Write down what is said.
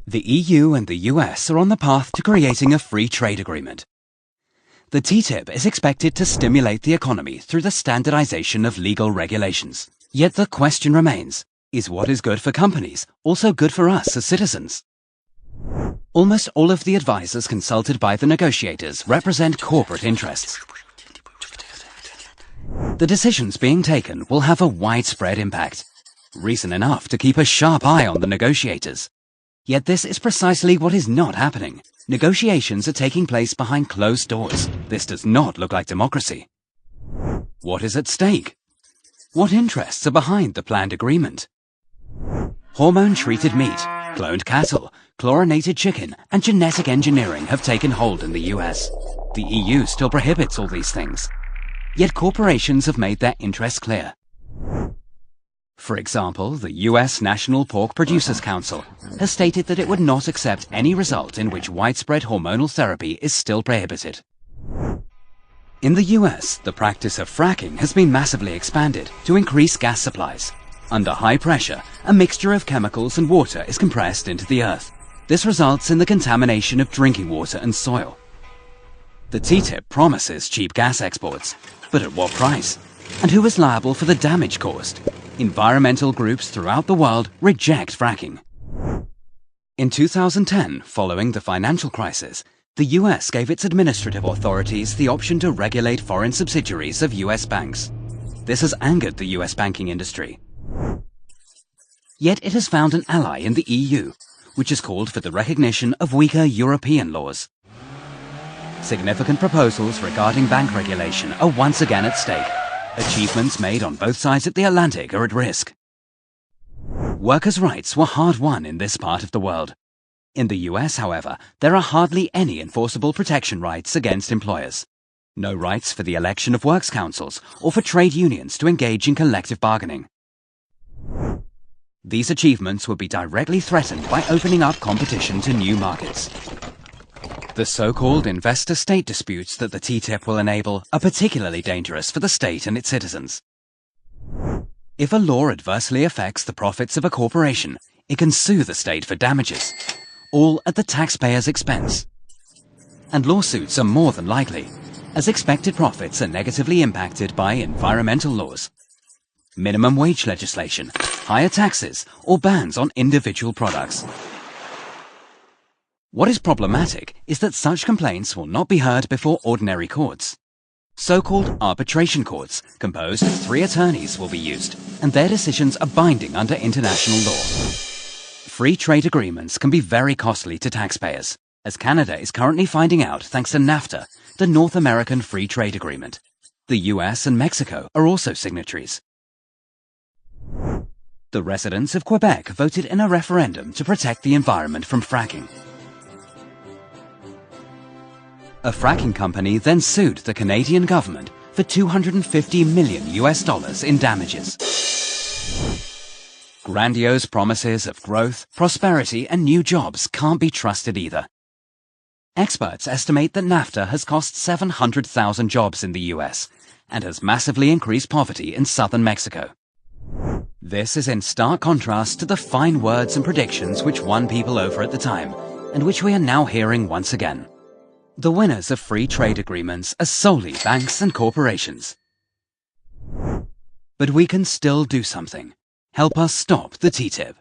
The EU and the US are on the path to creating a free trade agreement. The TTIP is expected to stimulate the economy through the standardization of legal regulations. Yet the question remains, is what is good for companies also good for us as citizens? Almost all of the advisors consulted by the negotiators represent corporate interests. The decisions being taken will have a widespread impact. Reason enough to keep a sharp eye on the negotiators. Yet this is precisely what is not happening. Negotiations are taking place behind closed doors. This does not look like democracy. What is at stake? What interests are behind the planned agreement? Hormone-treated meat, cloned cattle, chlorinated chicken, and genetic engineering have taken hold in the US. The EU still prohibits all these things. Yet corporations have made their interests clear. For example, the US National Pork Producers Council has stated that it would not accept any result in which widespread hormonal therapy is still prohibited. In the US, the practice of fracking has been massively expanded to increase gas supplies. Under high pressure, a mixture of chemicals and water is compressed into the earth. This results in the contamination of drinking water and soil. The TTIP promises cheap gas exports, but at what price? And who is liable for the damage caused? Environmental groups throughout the world reject fracking. In 2010, following the financial crisis, the US gave its administrative authorities the option to regulate foreign subsidiaries of US banks. This has angered the US banking industry. Yet it has found an ally in the EU, which has called for the recognition of weaker European laws. Significant proposals regarding bank regulation are once again at stake. Achievements made on both sides of the Atlantic are at risk. Workers' rights were hard-won in this part of the world. In the US, however, there are hardly any enforceable protection rights against employers. No rights for the election of works councils or for trade unions to engage in collective bargaining. These achievements would be directly threatened by opening up competition to new markets. The so-called investor-state disputes that the TTIP will enable are particularly dangerous for the state and its citizens. If a law adversely affects the profits of a corporation, it can sue the state for damages, all at the taxpayer's expense. And lawsuits are more than likely, as expected profits are negatively impacted by environmental laws, minimum wage legislation, higher taxes, or bans on individual products. What is problematic is that such complaints will not be heard before ordinary courts. So-called arbitration courts, composed of 3 attorneys, will be used, and their decisions are binding under international law. Free trade agreements can be very costly to taxpayers, as Canada is currently finding out thanks to NAFTA, the North American Free Trade Agreement. The US and Mexico are also signatories. The residents of Quebec voted in a referendum to protect the environment from fracking. A fracking company then sued the Canadian government for $250 million in damages. Grandiose promises of growth, prosperity, and new jobs can't be trusted either. Experts estimate that NAFTA has cost 700,000 jobs in the US and has massively increased poverty in southern Mexico. This is in stark contrast to the fine words and predictions which won people over at the time, and which we are now hearing once again. The winners of free trade agreements are solely banks and corporations. But we can still do something. Help us stop the TTIP.